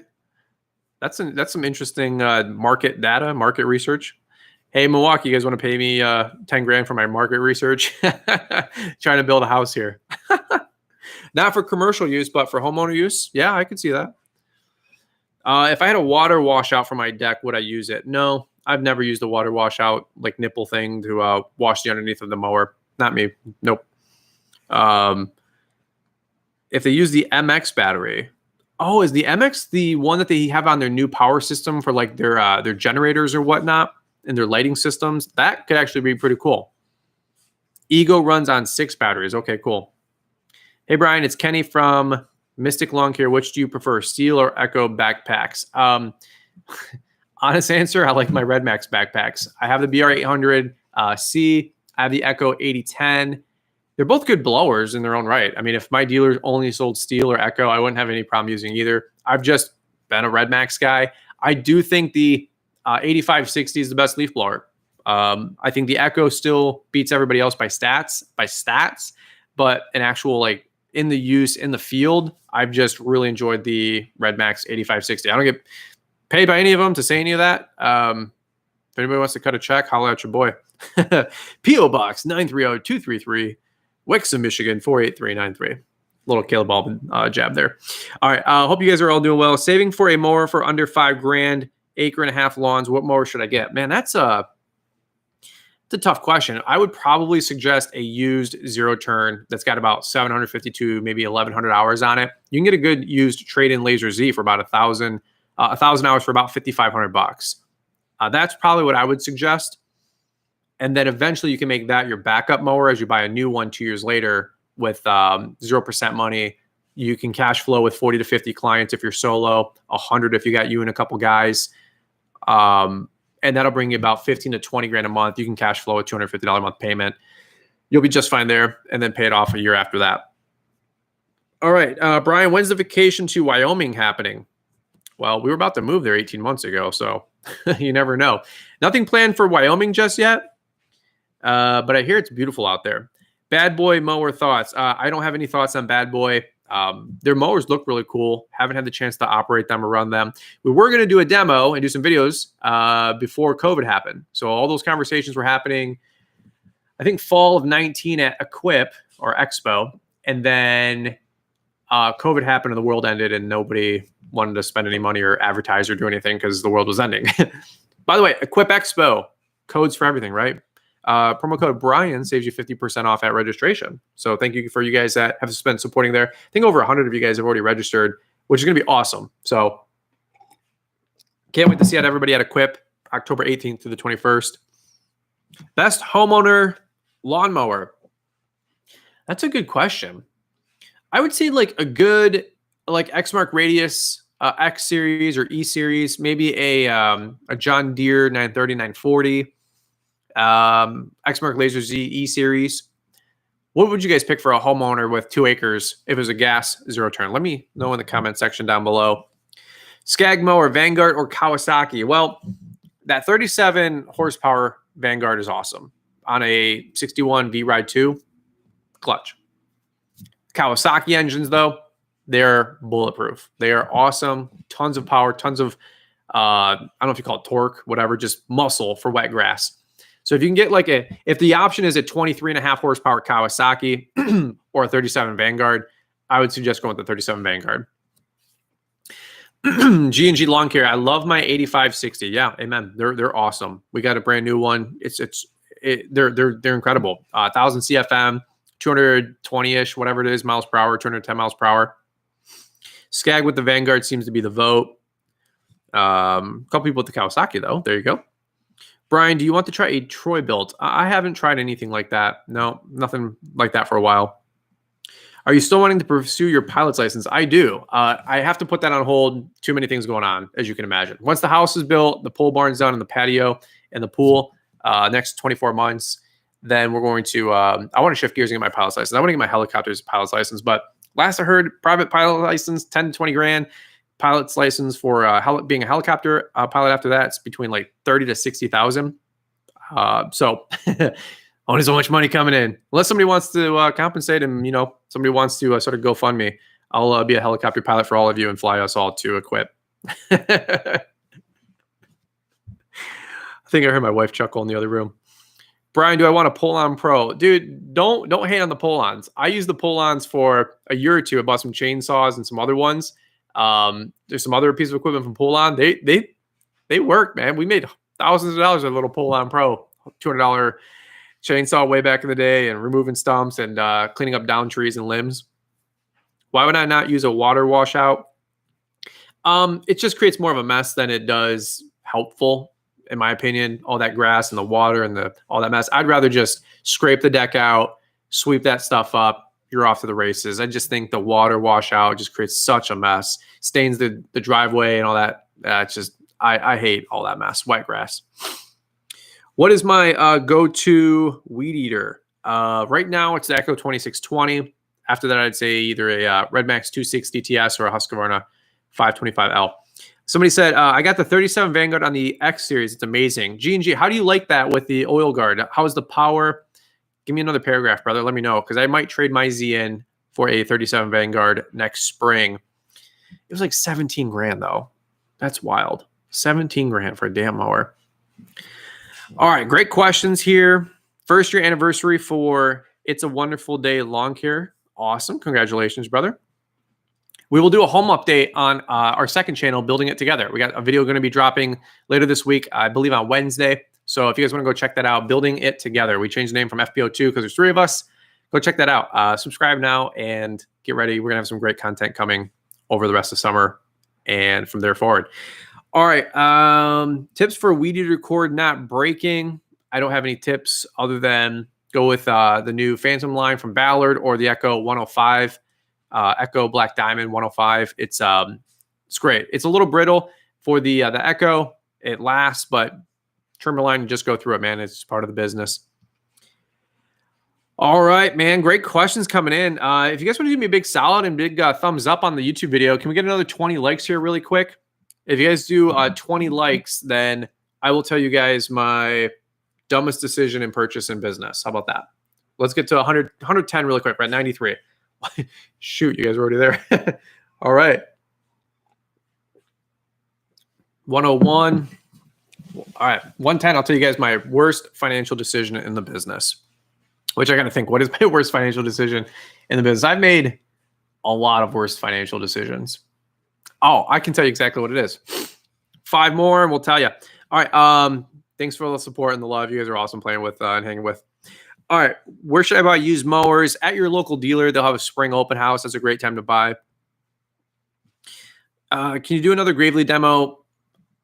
That's some interesting market data, market research. Hey, Milwaukee, you guys want to pay me 10 grand for my market research? Trying to build a house here. Not for commercial use, but for homeowner use. Yeah, I could see that. If I had a water washout for my deck, would I use it? No, I've never used a water washout, like nipple thing to wash the underneath of the mower. Not me. Nope. If they use the MX battery, Oh, is the MX the one that they have on their new power system for like their generators or whatnot and their lighting systems? That could actually be pretty cool. Ego runs on 6 batteries. Okay, cool. Hey, Brian, it's Kenny from Mystic Lawn Care. Which do you prefer, Steel or Echo backpacks? Honest answer, I like my Red Max backpacks. I have the BR800 C. I have the Echo 8010. They're both good blowers in their own right. I mean, if my dealer only sold Steel or Echo, I wouldn't have any problem using either. I've just been a Red Max guy. I do think the 8560 is the best leaf blower. I think the Echo still beats everybody else by stats, but an actual like in the use in the field, I've just really enjoyed the Red Max 8560. I don't get paid by any of them to say any of that. If anybody wants to cut a check, holla at your boy. P.O. Box 930233, Wixom, Michigan 48393. Little Caleb Baldwin jab there. All right. Hope you guys are all doing well. Saving for a mower for under $5,000, acre and a half lawns. What mower should I get? Man, that's a tough question. I would probably suggest a used zero turn that's got about 750 to maybe 1,100 hours on it. You can get a good used trade-in Laser Z for about 1,000 hours for about $5,500. That's probably what I would suggest. And then eventually you can make that your backup mower as you buy a new one 2 years later with 0% money. You can cash flow with 40 to 50 clients if you're solo, 100 if you got you and a couple guys. And that'll bring you about 15 to 20 grand a month. You can cash flow a $250 a month payment. You'll be just fine there, and then pay it off a year after that. All right, Brian, when's the vacation to Wyoming happening? Well, we were about to move there 18 months ago, so you never know. Nothing planned for Wyoming just yet, but I hear it's beautiful out there. Bad Boy Mower Thoughts. I don't have any thoughts on Bad Boy. Their mowers look really cool. Haven't had the chance to operate them or run them. We were going to do a demo and do some videos before COVID happened. So all those conversations were happening, I think, fall of 19 at Equip or Expo. And then COVID happened and the world ended and nobody wanted to spend any money or advertise or do anything because the world was ending. By the way, Equip Expo, codes for everything, right? Promo code Brian saves you 50% off at registration. So thank you for you guys that have been supporting there. I think over 100 of you guys have already registered, which is going to be awesome. So can't wait to see everybody at Equip, October 18th through the 21st. Best homeowner lawnmower. That's a good question. I would say like a good like Exmark Radius X series or E series, maybe a John Deere 930, 940. Exmark Laser Z E series. What would you guys pick for a homeowner with 2 acres if it was a gas zero turn? Let me know in the comment section down below. Skag mower, Vanguard or Kawasaki? Well, that 37 horsepower Vanguard is awesome on a 61 V-Ride 2 clutch. Kawasaki engines, though, they're bulletproof. They are awesome. Tons of power, tons of, I don't know if you call it torque, whatever, just muscle for wet grass. So if you can get like if the option is a 23.5 horsepower Kawasaki or a 37 Vanguard, I would suggest going with the 37 Vanguard. G&G Lawn Care. I love my 8560. Yeah, amen. They're awesome. We got a brand new one. They're incredible. 1,000 CFM, 220-ish, whatever it is, miles per hour, 210 miles per hour. Skag with the Vanguard seems to be the vote. A couple people with the Kawasaki, though. There you go. Brian, do you want to try a Troy built? I haven't tried anything like that. No, nothing like that for a while. Are you still wanting to pursue your pilot's license? I do. I have to put that on hold. Too many things going on, as you can imagine. Once the house is built, the pole barn's done, and the patio and the pool, next 24 months, then we're going to, I want to shift gears and get my pilot's license. I want to get my helicopter's pilot's license, but last I heard, private pilot license, 10 to 20 grand. Pilot's license for being a helicopter pilot after that, it's between like 30 to 60,000. So only so much money coming in. Unless somebody wants to compensate and, somebody wants to sort of GoFundMe, I'll be a helicopter pilot for all of you and fly us all to Equip. I think I heard my wife chuckle in the other room. Brian, do I want a pull-on pro? Dude, don't hate on the pull-ons. I used the pull-ons for a year or two. I bought some chainsaws and some other ones. There's some other pieces of equipment from Pull-On. They work, man. We made thousands of dollars with a little Pull-On Pro, $200 chainsaw way back in the day, and removing stumps and cleaning up down trees and limbs. Why would I not use a water washout? It just creates more of a mess than it does helpful, in my opinion. All that grass and the water and all that mess. I'd rather just scrape the deck out, sweep that stuff up. You're off to the races. I just think the water washout just creates such a mess, stains the driveway and all that. It's just I hate all that mess. White grass. What is my go-to weed eater? Right now, it's the Echo 2620. After that, I'd say either a Red Max 260 TS or a Husqvarna 525L. Somebody said, I got the 37 Vanguard on the X series. It's amazing. G&G, how do you like that with the oil guard? How's the power? Give me another paragraph, brother. Let me know, because I might trade my Z in for a 37 Vanguard next spring. It was like 17 grand, though. That's wild. 17 grand for a damn mower. All right, great questions here. First year anniversary for It's a Wonderful Day Lawn Care. Awesome. Congratulations, brother. We will do a home update on our second channel, Building It Together. We got a video going to be dropping later this week, I believe on Wednesday. So if you guys want to go check that out, Building It Together. We changed the name from FPO2 because there's 3 of us. Go check that out. Subscribe now and get ready. We're going to have some great content coming over the rest of summer and from there forward. All right. Tips for weed eater cord not breaking. I don't have any tips other than go with the new Phantom line from Ballard or the Echo 105. Echo Black Diamond 105. It's great. It's a little brittle for the Echo. It lasts, but Tourmaline, just go through it, man. It's part of the business. All right, man. Great questions coming in. If you guys want to do me a big solid and big thumbs up on the YouTube video, can we get another 20 likes here really quick? If you guys do 20 likes, then I will tell you guys my dumbest decision in purchase in business. How about that? Let's get to 100, 110 really quick. We're at 93. Shoot, you guys are already there. All right. 101. All right. 110. I'll tell you guys my worst financial decision in the business, which I got to think, what is my worst financial decision in the business? I've made a lot of worst financial decisions. Oh, I can tell you exactly what it is. 5 more and we'll tell you. All right. Thanks for all the support and the love. You guys are awesome playing with and hanging with. All right. Where should I buy used mowers? At your local dealer. They'll have a spring open house. That's a great time to buy. Can you do another Gravely demo?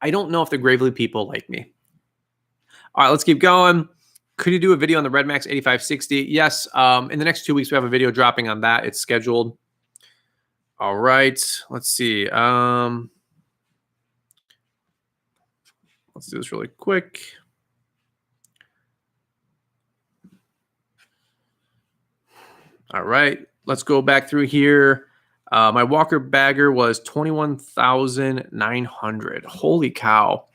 I don't know if the Gravely people like me. All right, let's keep going. Could you do a video on the Red Max 8560? Yes. In the next 2 weeks, we have a video dropping on that. It's scheduled. All right. Let's see. Let's do this really quick. All right. Let's go back through here. My Walker bagger was $21,900. Holy cow.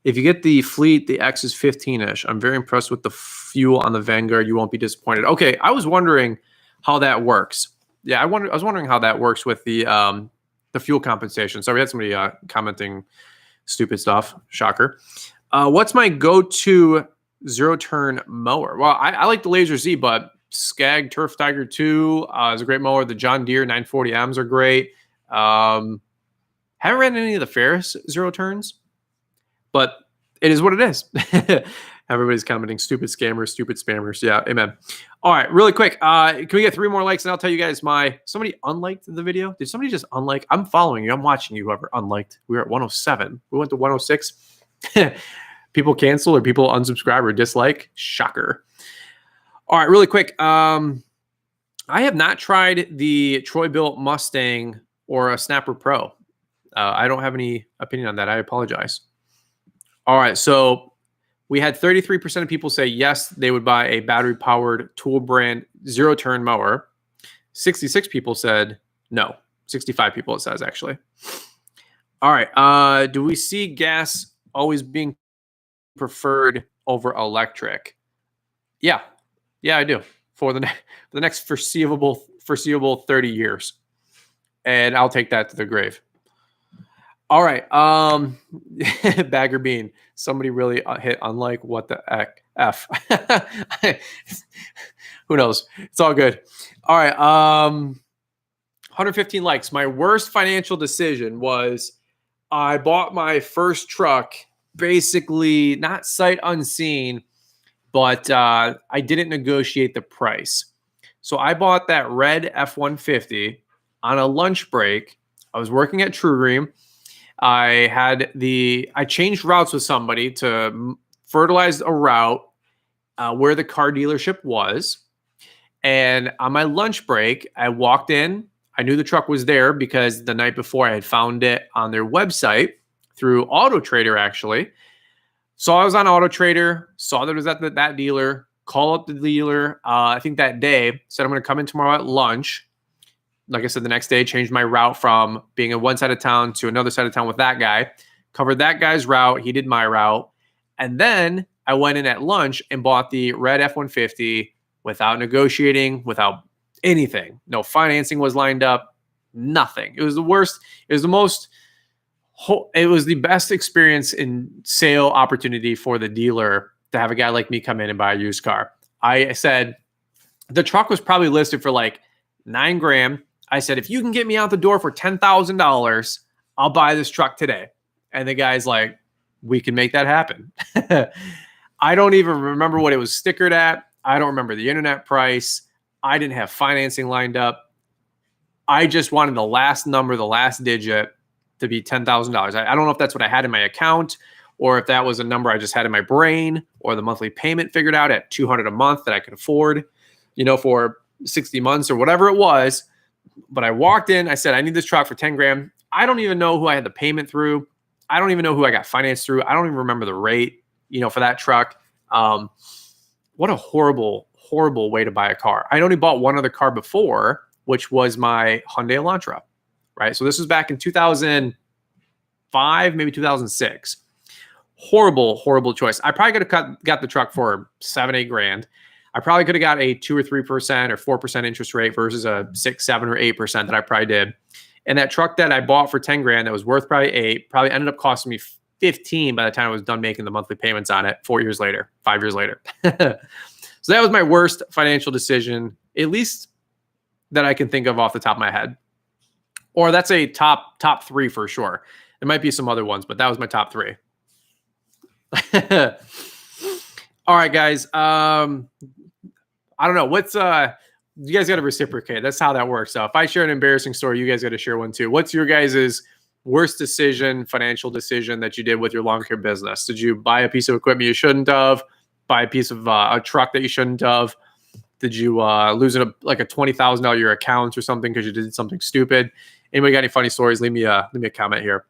If you get the Fleet, the X is 15-ish. I'm very impressed with the fuel on the Vanguard. You won't be disappointed. Okay, I was wondering how that works. Yeah, I was wondering how that works with the fuel compensation. So we had somebody commenting stupid stuff. Shocker. What's my go-to zero-turn mower? Well, I like the Laser Z, but Skag Turf Tiger 2 is a great mower. The John Deere 940Ms are great. Haven't ran any of the Ferris zero turns, but it is what it is. Everybody's commenting, stupid scammers, stupid spammers. Yeah, amen. All right, really quick. Can we get 3 more likes and I'll tell you guys somebody unliked the video. Did somebody just unlike? I'm following you. I'm watching you, whoever unliked. We were at 107. We went to 106. People cancel or people unsubscribe or dislike. Shocker. All right, really quick. I have not tried the Troy-built Mustang or a Snapper Pro. I don't have any opinion on that. I apologize. All right, so we had 33% of people say yes, they would buy a battery-powered Tool brand zero-turn mower. 66 people said no. 65 people it says, actually. All right, do we see gas always being preferred over electric? Yeah. Yeah, I do. For the next foreseeable 30 years. And I'll take that to the grave. All right. Bagger Bean. Somebody really hit unlike. What the F? Who knows? It's all good. All right. 115 likes. My worst financial decision was I bought my first truck basically not sight unseen, but I didn't negotiate the price. So I bought that red F-150 on a lunch break. I was working at TrueGreen, I changed routes with somebody to fertilize a route where the car dealership was. And on my lunch break, I walked in. I knew the truck was there because the night before I had found it on their website through Auto Trader, actually. Saw I was on Auto Trader, saw that it was at that dealer, call up the dealer. I think that day, said I'm going to come in tomorrow at lunch. Like I said, the next day, changed my route from being in one side of town to another side of town with that guy. Covered that guy's route. He did my route. And then I went in at lunch and bought the red F-150 without negotiating, without anything. No financing was lined up. Nothing. It was the worst. It was the most. It was the best experience in sale opportunity for the dealer to have a guy like me come in and buy a used car. I said the truck was probably listed for like $9,000. I said, if you can get me out the door for $10,000, I'll buy this truck today. And the guy's like, we can make that happen. I don't even remember what it was stickered at. I don't remember the internet price. I didn't have financing lined up. I just wanted the last number, the last digit to be $10,000. I don't know if that's what I had in my account or if that was a number I just had in my brain or the monthly payment figured out at $200 a month that I could afford, for 60 months or whatever it was. But I walked in, I said, I need this truck for $10,000. I don't even know who I had the payment through. I don't even know who I got financed through. I don't even remember the rate, for that truck. What a horrible, horrible way to buy a car. I only bought one other car before, which was my Hyundai Elantra, right? So this was back in 2005, maybe 2006. Horrible, horrible choice. I probably could have got the truck for $7,000-8,000. I probably could have got a 2 or 3% or 4% interest rate versus a 6, 7, or 8% that I probably did. And that truck that I bought for $10,000 that was worth probably $8,000 probably ended up costing me $15,000 by the time I was done making the monthly payments on it 5 years later. So that was my worst financial decision, at least that I can think of off the top of my head. Or that's a top 3 for sure. There might be some other ones, but that was my top 3. All right, guys. I don't know. What's you guys got to reciprocate. That's how that works. So if I share an embarrassing story, you guys got to share one too. What's your guys' worst decision, financial decision that you did with your lawn care business? Did you buy a piece of equipment you shouldn't have? Buy a piece of a truck that you shouldn't have? Did you lose a $20,000 year account or something because you did something stupid? Anybody got any funny stories? Leave me a comment here.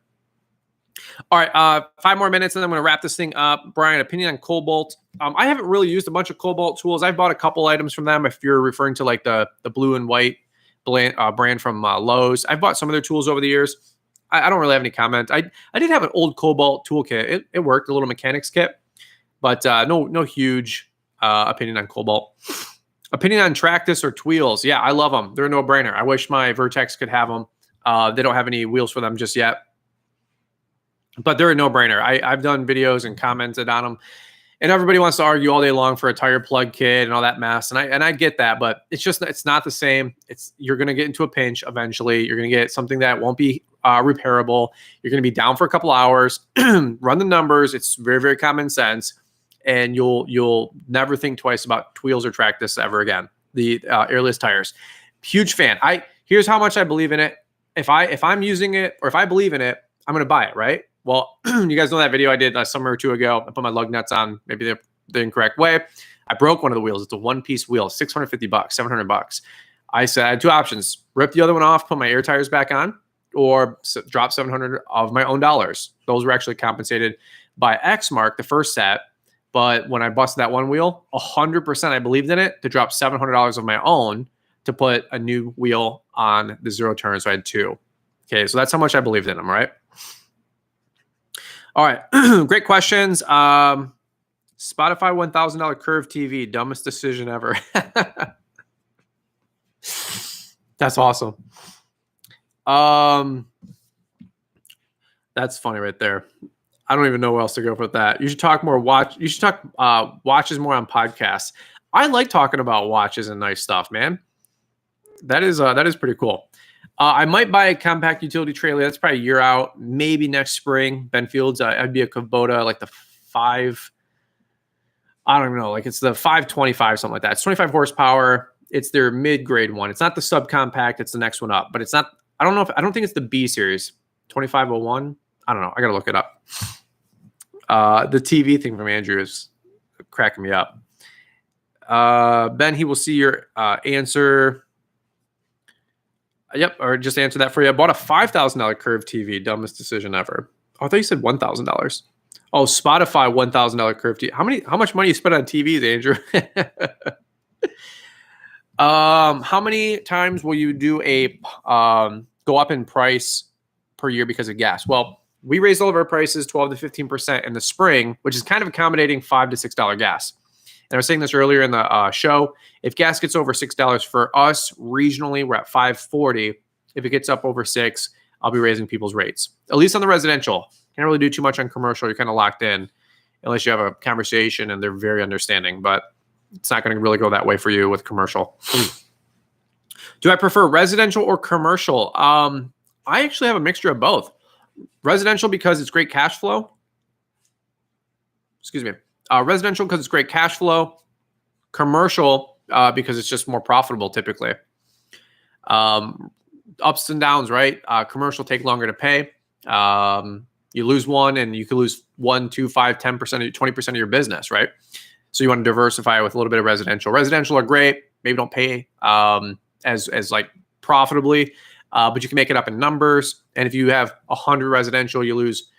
All right, 5 more minutes and I'm going to wrap this thing up. Brian, opinion on Cobalt. I haven't really used a bunch of Cobalt tools. I've bought a couple items from them. If you're referring to like the blue and white brand from Lowe's, I've bought some of their tools over the years. I don't really have any comment. I did have an old Cobalt toolkit. It worked, a little mechanics kit, but no huge opinion on Cobalt. Opinion on Tractus or Tweels. Yeah, I love them. They're a no-brainer. I wish my Vertex could have them. They don't have any wheels for them just yet. But they're a no-brainer. I've done videos and commented on them. And everybody wants to argue all day long for a tire plug kit and all that mess. And I get that, but it's not the same. You're going to get into a pinch eventually. You're going to get something that won't be repairable. You're going to be down for a couple hours. Run the numbers. It's very, very common sense. And you'll never think twice about Tweels or Tractus ever again. The airless tires. Huge fan. Here's how much I believe in it. If I'm using it or if I believe in it, I'm going to buy it, right? Well, you guys know that video I did a summer or two ago. I put my lug nuts on maybe the incorrect way. I broke one of the wheels. It's a one-piece wheel, $650, $700. I said I had 2 options: rip the other one off, put my air tires back on, or drop $700 of my own dollars. Those were actually compensated by Exmark, the first set. But when I busted that one wheel, 100% I believed in it to drop $700 of my own to put a new wheel on the zero turn. So I had 2. Okay, so that's how much I believed in them, right? All right, great questions. Spotify $1,000 Curve TV, dumbest decision ever. That's awesome. That's funny right there. I don't even know where else to go with that. You should talk more You should talk watches more on podcasts. I like talking about watches and nice stuff, man. That is pretty cool. I might buy a compact utility trailer. That's probably a year out, maybe next spring. Benfield's, I'd be a Kubota, like the 5. I don't even know. Like it's the 525, something like that. It's 25 horsepower. It's their mid-grade one. It's not the subcompact. It's the next one up. But it's not. I don't think it's the B series, 2501. I don't know. I got to look it up. The TV thing from Andrew is cracking me up. Ben, he will see your answer. Yep, or just answer that for you. I bought a $5,000 curved TV. Dumbest decision ever. Oh, I thought you said $1,000. Oh, Spotify $1,000 curved TV. How much money you spent on TVs, Andrew? How many times will you do a go up in price per year because of gas? Well, we raised all of our prices 12 to 15% in the spring, which is kind of accommodating $5 to $6 gas. And I was saying this earlier in the show. If gas gets over $6 for us regionally, we're at $5.40. If it gets up over $6, I'll be raising people's rates, at least on the residential. Can't really do too much on commercial. You're kind of locked in unless you have a conversation and they're very understanding, but it's not going to really go that way for you with commercial. Do I prefer residential or commercial? I actually have a mixture of both. Residential because it's great cash flow. Excuse me. Residential because it's great cash flow. Commercial because it's just more profitable typically. Ups and downs, right? Commercial take longer to pay. You lose one and you could lose 1, 2, 5, 10%, 20% of your business, right? So you want to diversify with a little bit of residential. Residential are great. Maybe don't pay as like profitably, but you can make it up in numbers. And if you have 100 residential, you lose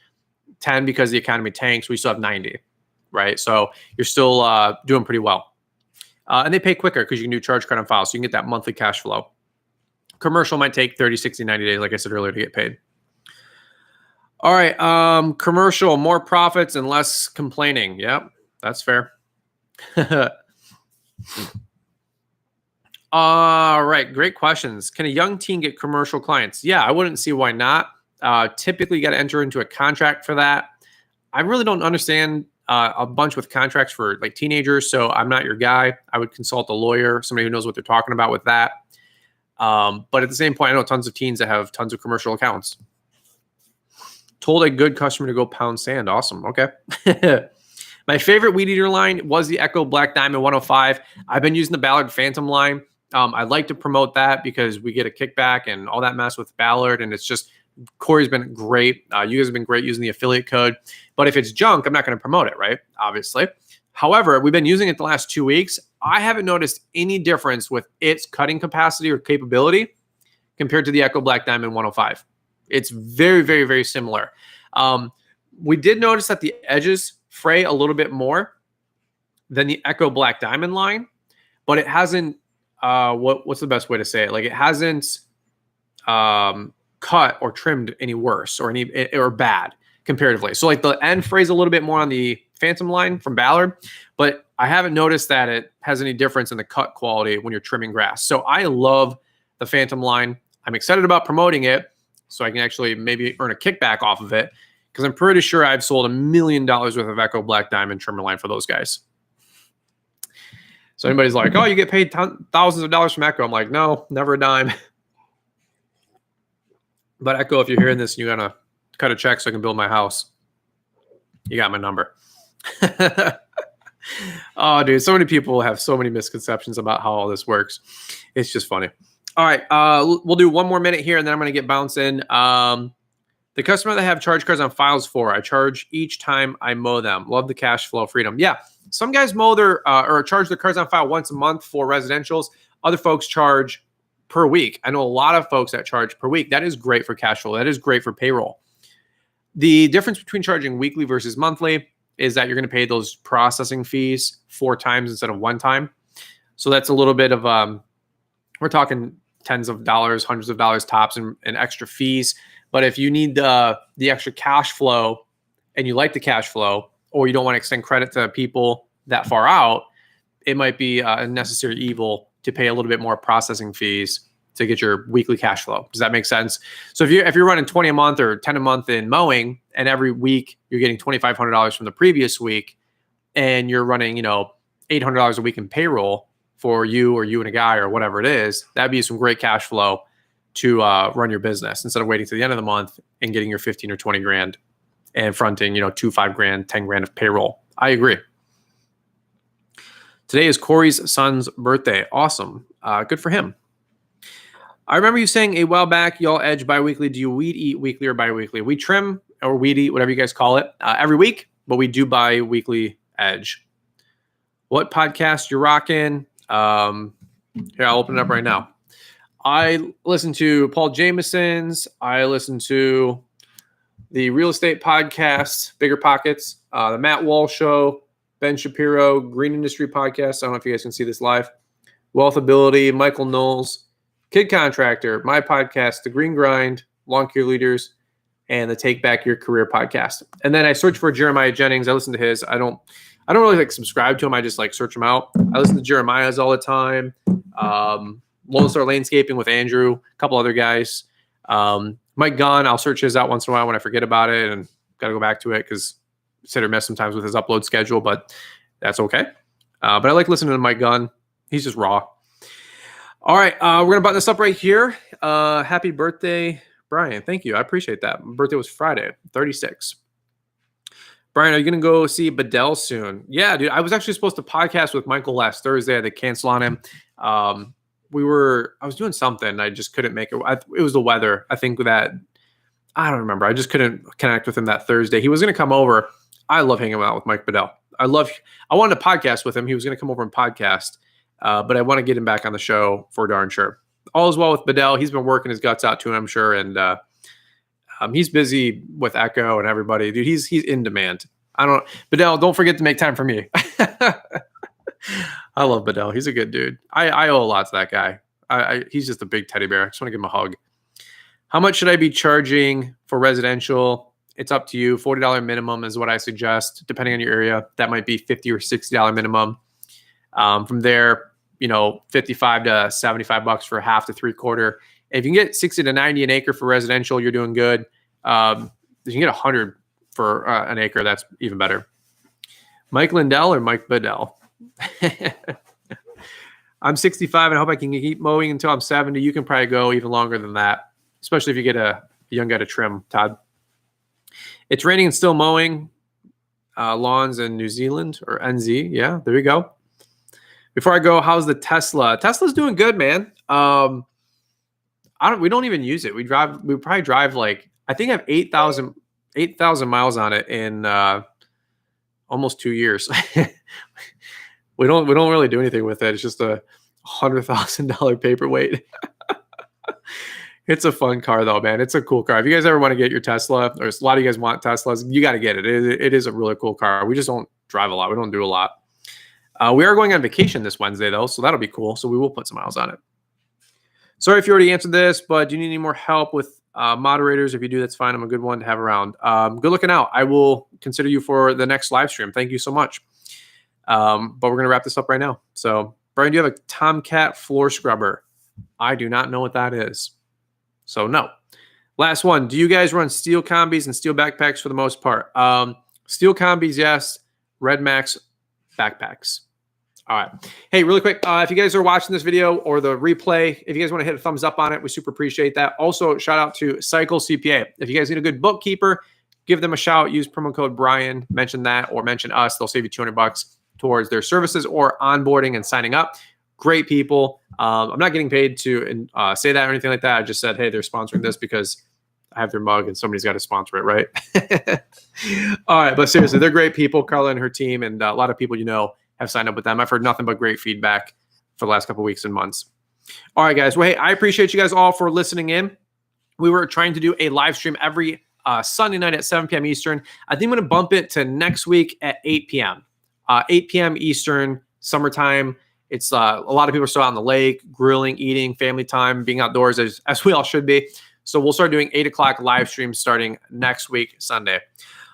10 because the economy tanks. We still have 90, right? So you're still doing pretty well. And they pay quicker because you can do charge card on file. So you can get that monthly cash flow. Commercial might take 30, 60, 90 days, like I said earlier, to get paid. All right. Commercial, more profits and less complaining. Yep, that's fair. All right. Great questions. Can a young teen get commercial clients? Yeah, I wouldn't see why not. Typically, you got to enter into a contract for that. I really don't understand a bunch with contracts for like teenagers, so I'm not your guy. I would consult a lawyer, somebody who knows what they're talking about with that. But at the same point, I know tons of teens that have tons of commercial accounts. Told a good customer to go pound sand. Awesome. Okay. My favorite weed eater line was the Echo Black Diamond 105. I've been using the Ballard Phantom line. I'd like to promote that because we get a kickback and all that mess with Ballard. And it's just, Corey's been great. You guys have been great using the affiliate code. But if it's junk, I'm not going to promote it, right? Obviously. However, we've been using it the last 2 weeks. I haven't noticed any difference with its cutting capacity or capability compared to the Echo Black Diamond 105. It's very, very, very similar. We did notice that the edges fray a little bit more than the Echo Black Diamond line, but it hasn't, what's the best way to say it? Like it hasn't cut or trimmed any worse or bad comparatively. So like the end frays a little bit more on the Phantom line from Ballard, but I haven't noticed that it has any difference in the cut quality when you're trimming grass. So I love the Phantom line. I'm excited about promoting it so I can actually maybe earn a kickback off of it, because I'm pretty sure I've sold $1 million worth of Echo Black Diamond trimmer line for those guys. So anybody's like, oh, you get paid thousands of dollars from Echo. I'm like, no, never a dime. But Echo, if you're hearing this, you're going to cut a check so I can build my house. You got my number. Oh, dude, so many people have so many misconceptions about how all this works. It's just funny. All right, we'll do one more minute here, and then I'm going to get bouncing. The customer that I have charge cards on files for, I charge each time I mow them. Love the cash flow freedom. Yeah, some guys mow their or charge their cards on file once a month for residentials. Other folks charge per week. I know a lot of folks that charge per week. That is great for cash flow. That is great for payroll. The difference between charging weekly versus monthly is that you're going to pay those processing fees 4 times instead of 1 time. So that's a little bit of, we're talking tens of dollars, hundreds of dollars tops and extra fees. But if you need the extra cash flow and you like the cash flow, or you don't want to extend credit to people that far out, it might be a necessary evil to pay a little bit more processing fees to get your weekly cash flow. Does that make sense? So if you're running 20 a month or 10 a month in mowing, and every week you're getting $2,500 from the previous week, and you're running, $800 a week in payroll for you or you and a guy or whatever it is, that'd be some great cash flow to run your business instead of waiting to the end of the month and getting your 15 or 20 grand and fronting, 2, 5 grand, 10 grand of payroll. I agree. Today is Corey's son's birthday. Awesome. Good for him. I remember you saying a while back, y'all edge biweekly. Do you weed eat weekly or biweekly? We trim or Weed Eat, whatever you guys call it, every week, but we do bi-weekly Edge. What podcast you're rocking? Here, I'll open it up right now. I listen to Paul Jameson's. I listen to the real estate podcast, Bigger Pockets, the Matt Wall Show, Ben Shapiro, Green Industry Podcast. I don't know if you guys can see this live. Wealth Ability, Michael Knowles, Kid Contractor, my podcast, The Green Grind, Lawn Care Leaders, and the Take Back Your Career podcast. And then I search for Jeremiah Jennings. I listen to his. I don't really like subscribe to him. I just like search him out. I listen to Jeremiah's all the time. Lone Star Landscaping with Andrew, a couple other guys. Mike Gunn, I'll search his out once in a while when I forget about it and got to go back to it because sit or miss sometimes with his upload schedule, but that's okay. But I like listening to Mike Gunn. He's just raw. All right, we're going to button this up right here. Happy birthday, Brian. Thank you. I appreciate that. My birthday was Friday, 36. Brian, are you going to go see Bedell soon? Yeah, dude. I was actually supposed to podcast with Michael last Thursday. I had to cancel on him. I was doing something. I just couldn't make it. It was the weather. I think that, I don't remember. I just couldn't connect with him that Thursday. He was going to come over. I love hanging out with Mike Bedell. I wanted to podcast with him. He was going to come over and podcast, but I want to get him back on the show for darn sure. All is well with Bedell. He's been working his guts out too, I'm sure. And he's busy with Echo and everybody. Dude, he's in demand. Bedell, don't forget to make time for me. I love Bedell. He's a good dude. I owe a lot to that guy. He's just a big teddy bear. I just want to give him a hug. How much should I be charging for residential? It's up to you. $40 minimum is what I suggest, depending on your area. That might be $50 or $60 minimum. From there, $55 to $75 for half to 3/4. If you can get 60 to 90 an acre for residential, you're doing good. If you can get 100 for an acre, that's even better. Mike Lindell or Mike Bedell? I'm 65 and I hope I can keep mowing until I'm 70. You can probably go even longer than that, especially if you get a young guy to trim, Todd. It's raining and still mowing lawns in New Zealand or NZ. Yeah, there you go. Before I go, how's the Tesla? Tesla's doing good, man. We don't even use it. We probably drive like, I think I have 8,000 miles on it in almost 2 years. We don't really do anything with it. It's just a $100,000 paperweight. It's a fun car though, man. It's a cool car. If you guys ever want to get your Tesla, or a lot of you guys want Teslas, you got to get it. It is a really cool car. We just don't drive a lot. We don't do a lot. We are going on vacation this Wednesday though, so that'll be cool. So we will put some miles on it. Sorry if you already answered this, but do you need any more help with moderators? If you do, that's fine. I'm a good one to have around. Good looking out. I will consider you for the next live stream. Thank you so much. But we're going to wrap this up right now. So, Brian, do you have a Tomcat floor scrubber? I do not know what that is. So, no. Last one. Do you guys run steel combis and steel backpacks for the most part? Steel combis, yes. Red Max backpacks. All right. Hey, really quick, if you guys are watching this video or the replay, if you guys want to hit a thumbs up on it, we super appreciate that. Also, shout out to Cycle CPA. If you guys need a good bookkeeper, give them a shout. Use promo code Brian. Mention that or mention us. They'll save you $200 towards their services or onboarding and signing up. Great people. I'm not getting paid to say that or anything like that. I just said, hey, they're sponsoring this because I have their mug and somebody's got to sponsor it, right? All right. But seriously, they're great people. Carla and her team and a lot of people have signed up with them. I've heard nothing but great feedback for the last couple of weeks and months. All right, guys. Well, hey, I appreciate you guys all for listening in. We were trying to do a live stream every Sunday night at 7 p.m. Eastern. I think I'm going to bump it to next week at 8 p.m. 8 p.m. Eastern, summertime. It's a lot of people are still out on the lake, grilling, eating, family time, being outdoors as we all should be. So we'll start doing 8 o'clock live streams starting next week, Sunday.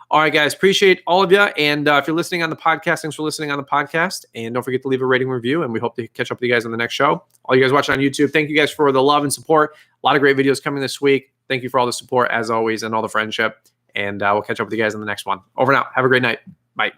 All right, guys. Appreciate all of you. And if you're listening on the podcast, thanks for listening on the podcast. And don't forget to leave a rating review. And we hope to catch up with you guys on the next show. All you guys watching on YouTube, thank you guys for the love and support. A lot of great videos coming this week. Thank you for all the support, as always, and all the friendship. And we'll catch up with you guys on the next one. Over and out. Have a great night. Bye.